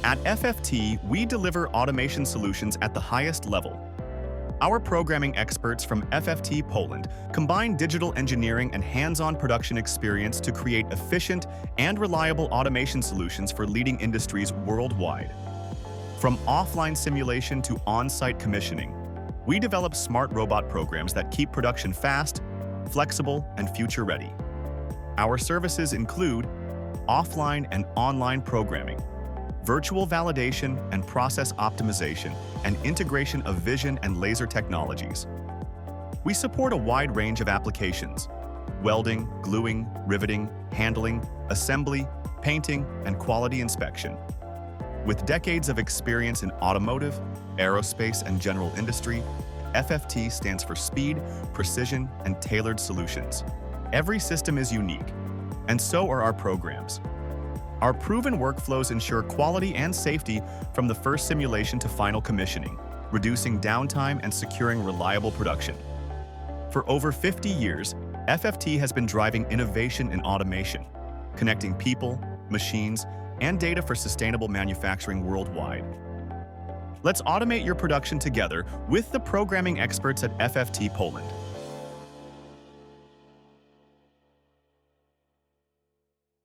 At FFT, we deliver automation solutions at the highest level. Our programming experts from FFT Poland combine digital engineering and hands-on production experience to create efficient and reliable automation solutions for leading industries worldwide. From offline simulation to on-site commissioning, we develop smart robot programs that keep production fast, flexible, and future-ready. Our services include offline and online programming, virtual validation and process optimization, and integration of vision and laser technologies. We support a wide range of applications: welding, gluing, riveting, handling, assembly, painting, and quality inspection. With decades of experience in automotive, aerospace, and general industry, FFT stands for speed, precision, and tailored solutions. Every system is unique, and so are our programs. Our proven workflows ensure quality and safety from the first simulation to final commissioning, reducing downtime and securing reliable production. For over 50 years, FFT has been driving innovation in automation, connecting people, machines, and data for sustainable manufacturing worldwide. Let's automate your production together with the programming experts at FFT Poland.